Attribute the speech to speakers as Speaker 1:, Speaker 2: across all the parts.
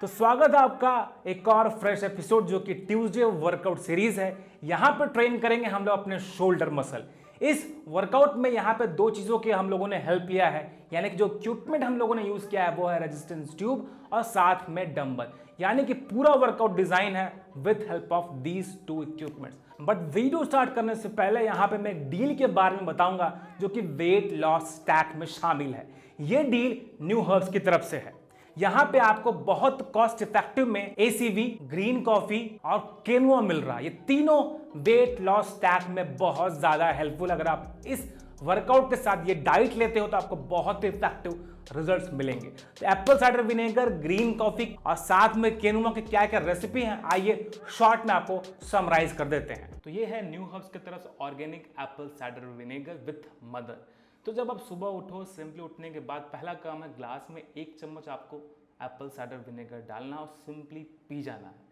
Speaker 1: तो स्वागत है आपका एक और फ्रेश एपिसोड जो कि ट्यूसडे वर्कआउट सीरीज है। यहां पर ट्रेन करेंगे हम लोग अपने शोल्डर मसल। इस वर्कआउट में यहां पे दो चीजों की हम लोगों ने हेल्प लिया है, यानी कि जो इक्विपमेंट हम लोगों ने यूज किया है वो है रेजिस्टेंस ट्यूब और साथ में डंबल, यानी कि पूरा वर्कआउट डिजाइन है with help of these two equipments. But video start करने से पहले यहां पे मैं एक डील के बारे में बताऊंगा जो कि वेट लॉस स्टैक में शामिल है। यह डील न्यू हर्ब्स की तरफ से है। यहां पे आपको बहुत कॉस्ट इफेक्टिव में एसीवी, ग्रीन कॉफी और केनुआ मिल रहा है। ये तीनों वेट लॉस स्टैक में बहुत ज्यादा हेल्पफुल। अगर आप इस वर्कआउट के साथ ये डाइट लेते हो तो आपको बहुत इफेक्टिव रिजल्ट्स मिलेंगे। तो Apple cider vinegar, green coffee और साथ में केनुआ के क्या क्या रेसिपी हैं, आइए शॉर्ट में आपको समराइज कर देते हैं। तो ये है न्यू हर्ब्स की तरफ से organic Apple cider vinegar with mother. तो जब आप सुबह उठो, सिंपली उठने के बाद पहला काम है ग्लास में 1 चम्मच आपको एप्पल साइडर विनेगर डालना और सिंपली पी जाना है।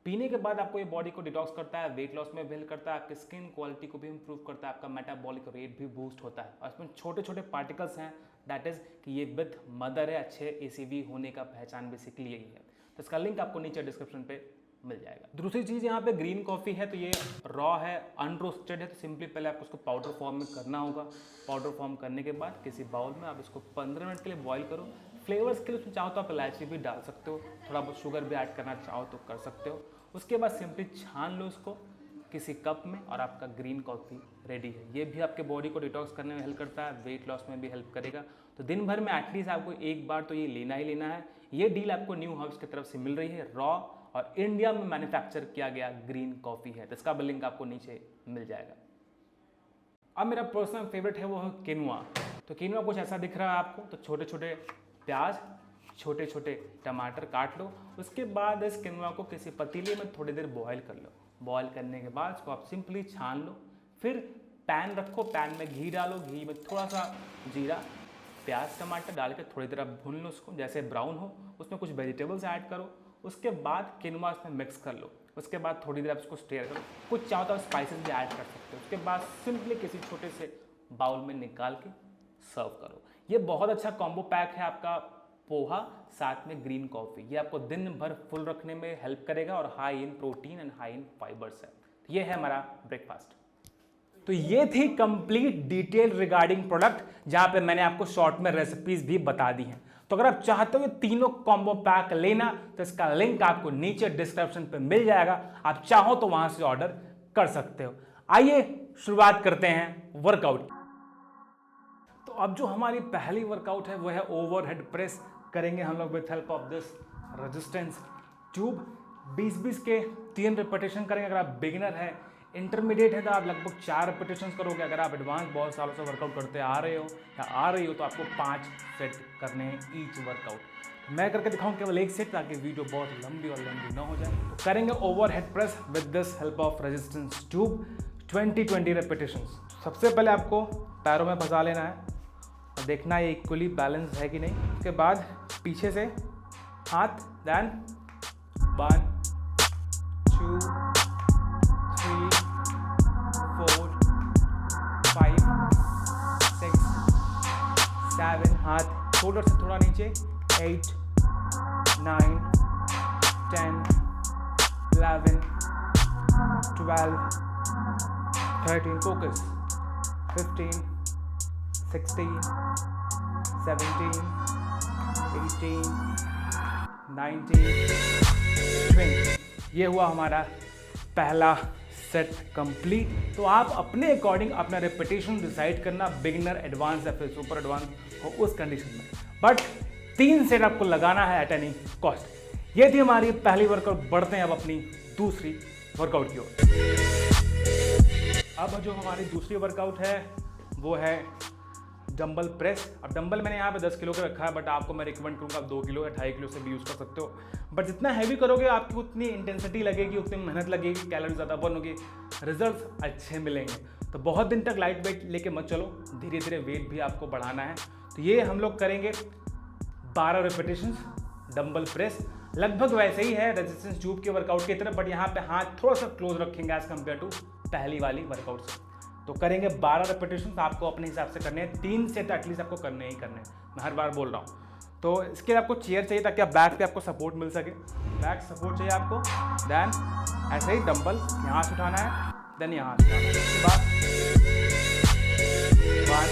Speaker 1: पीने के बाद आपको ये बॉडी को डिटॉक्स करता है, वेट लॉस में भी हेल्प करता है, आपकी स्किन क्वालिटी को भी इंप्रूव करता है, आपका मेटाबॉलिक रेट भी बूस्ट होता है। और इसमें छोटे छोटे पार्टिकल्स हैं, दैट इज कि ये विथ मदर है। अच्छे एसीवी होने का पहचान बेसिकली यही है। तो इसका लिंक आपको नीचे डिस्क्रिप्शन पे मिल जाएगा। दूसरी चीज़ यहाँ पे ग्रीन कॉफ़ी है, तो ये रॉ है, अनरोस्टेड है। तो सिंपली पहले आपको उसको पाउडर फॉर्म में करना होगा। पाउडर फॉर्म करने के बाद किसी बाउल में आप इसको 15 मिनट के लिए बॉईल करो। फ्लेवर्स के लिए उसमें चाहो तो आप इलायची भी डाल सकते हो, थोड़ा बहुत शुगर भी ऐड करना चाहो तो कर सकते हो। उसके बाद सिंपली छान लो उसको किसी कप में और आपका ग्रीन कॉफ़ी रेडी है। ये भी आपके बॉडी को डिटॉक्स करने में हेल्प करता है, वेट लॉस में भी हेल्प करेगा। तो दिन भर में एटलीस्ट आपको एक बार तो ये लेना ही लेना है। ये डील आपको न्यू हर्ब्स की तरफ से मिल रही है। रॉ और इंडिया में मैन्युफैक्चर किया गया ग्रीन कॉफ़ी है। तो इसका भी लिंक आपको नीचे मिल जाएगा। अब मेरा पर्सनल फेवरेट है वो है केनुआ। तो केनुआ कुछ ऐसा दिख रहा है आपको। तो छोटे छोटे प्याज, छोटे छोटे टमाटर काट लो। उसके बाद इस केनुआ को किसी पतीले में थोड़ी देर बॉयल कर लो। बॉयल करने के बाद इसको आप सिंपली छान लो। फिर पैन रखो, पैन में घी डालो, घी में थोड़ा सा जीरा, प्याज, टमाटर डाल के थोड़ी देर आप भून लो उसको, जैसे ब्राउन हो। उसमें कुछ वेजिटेबल्स ऐड करो। उसके बाद केनुआ इसमें मिक्स कर लो। उसके बाद थोड़ी देर आप इसको स्टेयर करो। कुछ चाहो तो आप स्पाइसेस भी ऐड कर सकते हो। उसके बाद सिंपली किसी छोटे से बाउल में निकाल के सर्व करो। ये बहुत अच्छा कॉम्बो पैक है आपका पोहा साथ में ग्रीन कॉफ़ी। ये आपको दिन भर फुल रखने में हेल्प करेगा और high in protein and high in fibres है। ये है हमारा ब्रेकफास्ट। तो ये थी कंप्लीट डिटेल रिगार्डिंग प्रोडक्ट, जहां पे मैंने आपको शॉर्ट में रेसिपीज भी बता दी हैं। तो अगर आप चाहते हो ये तीनों कॉम्बो पैक लेना तो इसका लिंक आपको नीचे डिस्क्रिप्शन पे मिल जाएगा। आप चाहो तो वहां से ऑर्डर कर सकते हो। आइए शुरुआत करते हैं वर्कआउट। तो अब जो हमारी पहली वर्कआउट है वो है ओवरहेड प्रेस। करेंगे हम लोग with help of this resistance tube. 20-20 के 3 रिपीटेशन करेंगे। अगर आप बिगिनर है, इंटरमीडिएट है तो आप लगभग 4 रिपीटेशंस करोगे। अगर आप एडवांस बहुत सालों से वर्कआउट करते आ रहे हो या आ रही हो तो आपको 5 सेट करने हैं ईच वर्कआउट। मैं करके दिखाऊं केवल 1 सेट, ताकि वीडियो बहुत लंबी और लंबी ना हो जाए। तो करेंगे overhead press with this help of resistance tube 20-20 repetitions. सबसे पहले आपको पैरों में फंसा लेना है और देखना है इक्वली बैलेंस है कि नहीं। उसके बाद पीछे से हाथ, देन 1 2 3 4 5 6 7, हाथ शोल्डर से थोड़ा नीचे, 8 9 10 11 12 13, फोकस, 15 16 17 18 19 20। ये हुआ हमारा पहला सेट कंप्लीट। तो आप अपने अकॉर्डिंग अपना रेपिटेशन डिसाइड करना, बिगिनर, एडवांस या फिर सुपर एडवांस हो उस कंडीशन में। बट 3 सेट आपको लगाना है एट एनी कॉस्ट। ये थी हमारी पहली वर्कआउट। बढ़ते हैं अब अपनी दूसरी वर्कआउट की ओर। अब जो हमारी दूसरी वर्कआउट है वो है डंबल प्रेस। अब डंबल मैंने यहाँ पे 10 किलो का रखा है, बट आपको मैं रिकमेंड करूँगा आप 2 किलो या 2.5 किलो से भी यूज़ कर सकते हो। बट जितना हैवी करोगे आपकी उतनी इंटेंसिटी लगेगी, उतनी मेहनत लगेगी, कैलोरी ज़्यादा बर्न होगी, रिजल्ट अच्छे मिलेंगे। तो बहुत दिन तक लाइट वेट लेके मत चलो, धीरे धीरे वेट भी आपको बढ़ाना है। तो ये हम लोग करेंगे 12 रिपीटेशंस डंबल प्रेस। लगभग वैसे ही है रेजिस्टेंस ट्यूब के वर्कआउट की तरह, बट यहाँ पे हाथ थोड़ा सा क्लोज रखेंगे एज कम्पेयर टू पहली वाली वर्कआउट से। तो करेंगे 12 रिपीटेशन। आपको अपने हिसाब से करने हैं, 3 सेट एटलीस्ट आपको करने ही करने हैं, मैं हर बार बोल रहा हूँ। तो इसके लिए आपको चेयर चाहिए ताकि आप बैक पे आपको सपोर्ट मिल सके। बैक सपोर्ट चाहिए आपको। देन ऐसे ही डंबल यहाँ से उठाना है, देन यहाँ से उठाना है। उसके बाद 1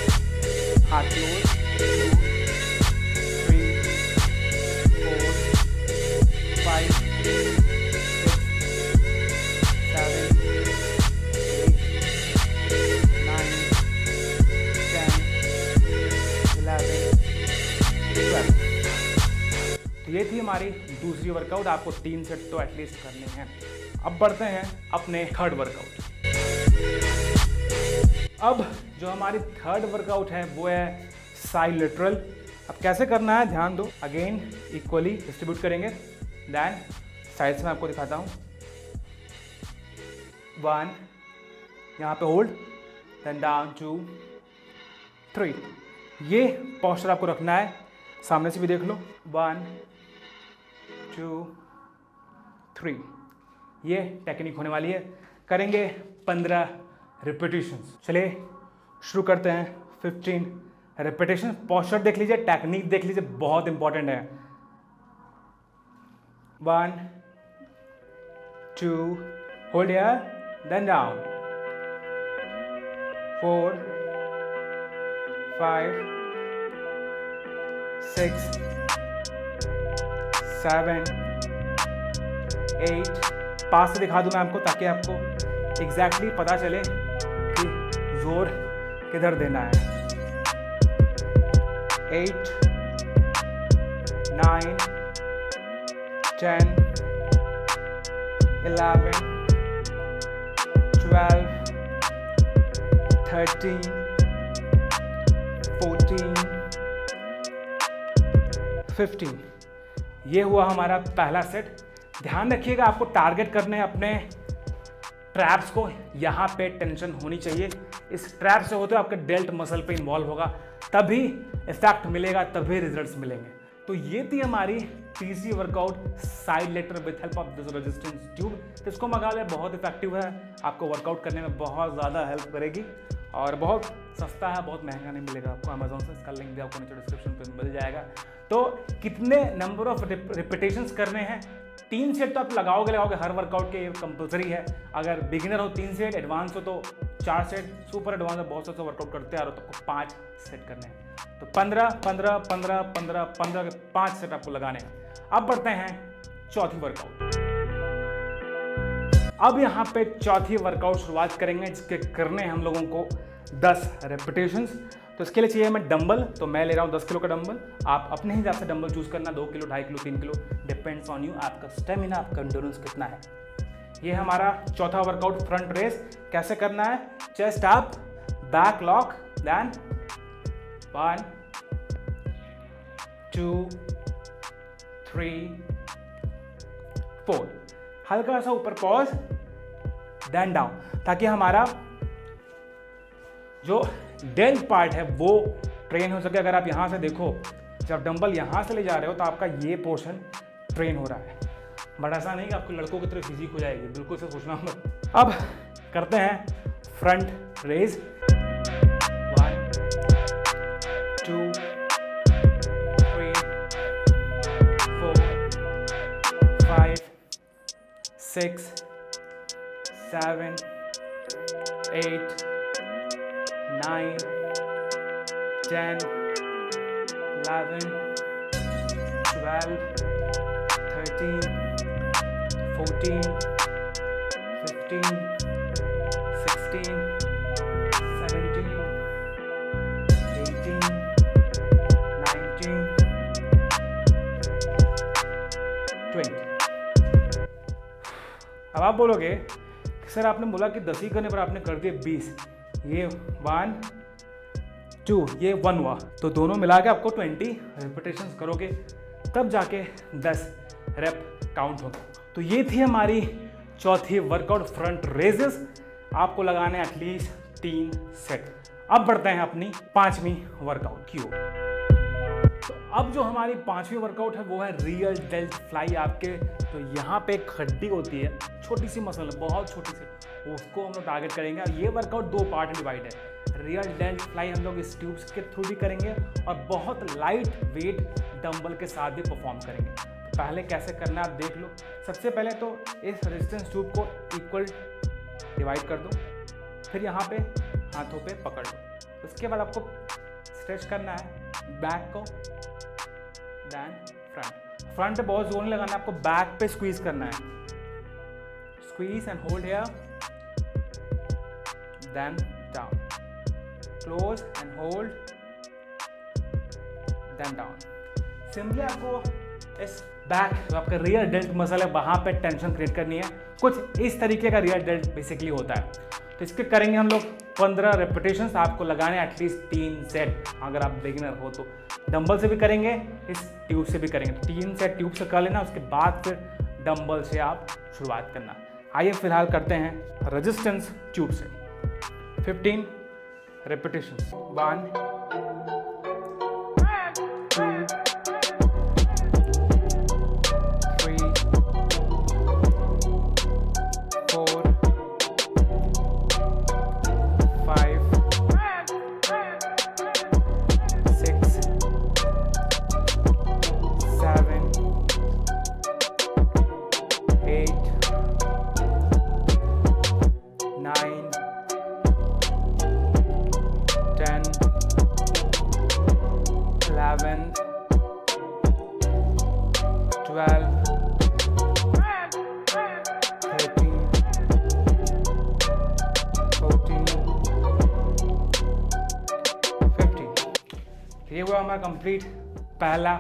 Speaker 1: हाथ क्लोज, 2 3 4 5 6 7 8 9 10 11 12। तो ये थी हमारी दूसरी वर्कआउट। आपको 3 सेट तो एटलीस्ट करने हैं। अब बढ़ते हैं अपने थर्ड वर्कआउट। अब जो हमारी थर्ड वर्कआउट है वो है साइड लेटरल। अब कैसे करना है ध्यान दो। अगेन इक्वली डिस्ट्रीब्यूट करेंगे। देन साइड से मैं आपको दिखाता हूँ। 1 यहाँ पे होल्ड, देन डाउन 2 3। ये पोस्चर आपको रखना है। सामने से भी देख लो। 1 2 3। ये टेक्निक होने वाली है। करेंगे 15 रिपीटेशंस। चलिए शुरू करते हैं। 15 रिपीटेशन। पोस्चर देख लीजिए, टेक्निक देख लीजिए, बहुत इंपॉर्टेंट है। 1 2 होल्ड हियर, देन डाउन। 4 5 6 7 8। पास से दिखा दूं मैं आपको ताकि आपको एग्जैक्टली पता चले कि जोर किधर देना है। 8 9 10 11 12 13 14 15। ये हुआ हमारा पहला सेट। ध्यान रखिएगा आपको टारगेट करने हैं अपने ट्रैप्स को। यहाँ पे टेंशन होनी चाहिए। इस ट्रैप से होते आपके डेल्ट मसल पे इन्वॉल्व होगा, तभी इफेक्ट मिलेगा, तभी रिजल्ट्स मिलेंगे। तो ये थी हमारी तीसरी workout side lateral with help of this resistance tube. इसको मंगा ले, बहुत इफेक्टिव है, आपको वर्कआउट करने में बहुत ज़्यादा हेल्प करेगी और बहुत सस्ता है, बहुत महंगा नहीं मिलेगा आपको अमेजोन से। इसका लिंक भी आपको नीचे डिस्क्रिप्शन पे मिल जाएगा। तो कितने नंबर ऑफ रिपीटेशंस करने हैं? 3 सेट तो आप लगाओगे हर वर्कआउट के, कंपलसरी है। अगर बिगिनर हो 3 सेट, एडवांस हो तो 4 सेट, सुपर एडवांस है बहुत से वर्कआउट करते हैं और तो आपको 5 सेट करने हैं। तो 15 15 15 15 15 के 5 सेट आपको लगाने हैं। अब बढ़ते हैं चौथी वर्कआउट। अब यहाँ पे चौथी वर्कआउट शुरुआत करेंगे जिसके करने हम लोगों को 10 रेपिटेशंस। तो इसके लिए चाहिए हमें डंबल। तो मैं ले रहा हूँ 10 किलो का डंबल। आप अपने हिसाब से डंबल चूज करना, 2 kilo 2.5 kilo 3 kilo, depends on you, आपका स्टेमिना, आपका एंड्योरेंस कितना है। ये हमारा चौथा वर्कआउट फ्रंट रेस। कैसे करना है? Chest up, back lock, then 1 2 3 4। हल्का सा ऊपर पॉज, देन डाउन, ताकि हमारा जो डेल्ट पार्ट है वो ट्रेन हो सके। अगर आप यहाँ से देखो, जब डंबल यहाँ से ले जा रहे हो तो आपका ये पोर्शन ट्रेन हो रहा है। बट ऐसा नहीं कि आपको लड़कों की तरह फिजिक हो जाएगी, बिल्कुल से सोचना मत। अब करते हैं फ्रंट रेज। 1 2 3 4 5 6 7 8 9 10 11 12 13 14 15 16 17 18 19 20। अब आप बोलोगे कि सर आपने बोला कि 10 ही करने पर आपने कर दिए 20। ये 1 2, ये 1 हुआ, तो दोनों मिला के आपको 20 रिपीटेशंस करोगे तब जाके 10 रेप काउंट होगा। तो ये थी हमारी चौथी वर्कआउट फ्रंट रेजेस। आपको लगाने एटलीस्ट 3 सेट। अब बढ़ते हैं अपनी 5वीं वर्कआउट की ओर। तो अब जो हमारी 5वीं वर्कआउट है वो है रियल डेल्ट फ्लाई। आपके तो यहाँ पे एक हड्डी होती है, छोटी सी मसल है, बहुत छोटी सी, उसको हम लोग टारगेट करेंगे। और ये वर्कआउट 2 पार्ट में डिवाइड है, रियल डेल्ट फ्लाई हम लोग इस ट्यूब्स के थ्रू भी करेंगे और बहुत लाइट वेट डंबल के साथ भी परफॉर्म करेंगे। तो पहले कैसे करना है आप देख लो। सबसे पहले तो इस रेजिस्टेंस ट्यूब को इक्वल डिवाइड कर दो, फिर यहाँ पे हाथों पे पकड़ लो। उसके बाद आपको स्ट्रेच करना है बैक को, देन फ्रंट पे बहुत जोर नहीं लगाना, आपको बैक पे स्क्वीज करना है। Squeeze and hold here, then down, close and hold, then down. Simply आपको इस बैक जो आपका रियर डेल्ट मसल है वहां पे टेंशन क्रिएट करनी है। कुछ इस तरीके का रियर डेल्ट बेसिकली होता है। तो इसके करेंगे हम लोग 15 रेपिटेशंस, आपको लगाने एटलीस्ट 3 सेट। अगर आप बिगिनर हो तो डंबल से भी करेंगे, इस ट्यूब से भी करेंगे। तो 3 सेट ट्यूब से कर लेना, उसके बाद फिर डंबल से आप शुरुआत करना। आइए फिलहाल करते हैं रेजिस्टेंस ट्यूब से 15 रेपिटेशंस। 1 2 3 4 5 6 7 8 9 10 11 12 13 14 15। ये हुआ हमारा कंप्लीट पहला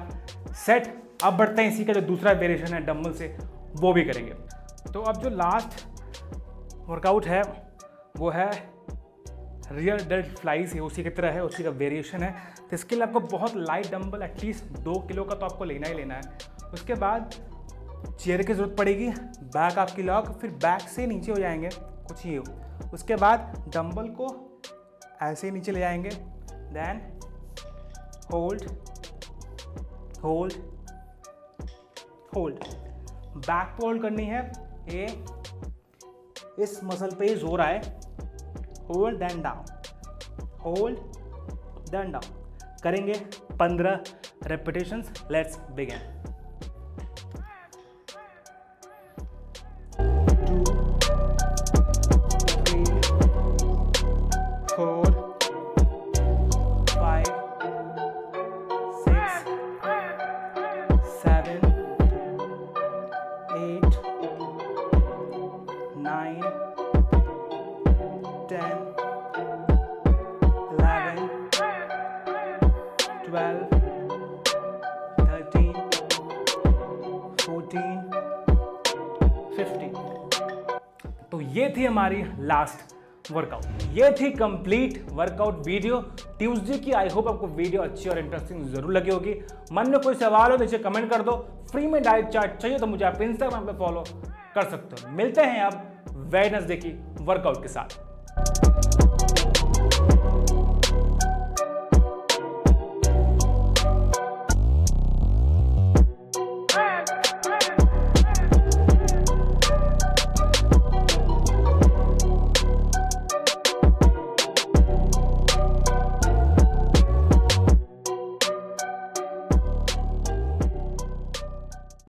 Speaker 1: सेट। अब बढ़ते हैं इसी का जो दूसरा वेरिएशन है डंबल से, वो भी करेंगे। तो अब जो लास्ट वर्कआउट है वो है रियर डेल्ट फ्लाइज है, उसी की तरह है, उसी का वेरिएशन है। तो इसके लिए आपको बहुत लाइट डंबल एटलीस्ट 2 किलो का तो आपको लेना ही लेना है। उसके बाद चेयर की ज़रूरत पड़ेगी, बैक आपकी लॉक, फिर बैक से नीचे हो जाएंगे कुछ ही हो। उसके बाद डंबल को ऐसे ही नीचे ले जाएंगे, then hold hold hold. Back पे होल्ड करनी है, ये इस मसल पे ही जोर आए, hold then down, hold then down. करेंगे 15 रेपिटेशंस। Let's begin. 2 3 4 5 6 7 8 9 10 11 12 13 14 15। तो ये थी हमारी लास्ट वर्कआउट। ये थी कंप्लीट वर्कआउट वीडियो ट्यूसडे की। आई होप आपको वीडियो अच्छी और इंटरेस्टिंग जरूर लगी होगी। मन में कोई सवाल हो नीचे कमेंट कर दो। फ्री में डाइट चार्ट चाहिए तो मुझे आप इंस्टाग्राम पे फॉलो कर सकते हो। मिलते हैं अब वेडनेसडे की वर्कआउट के साथ।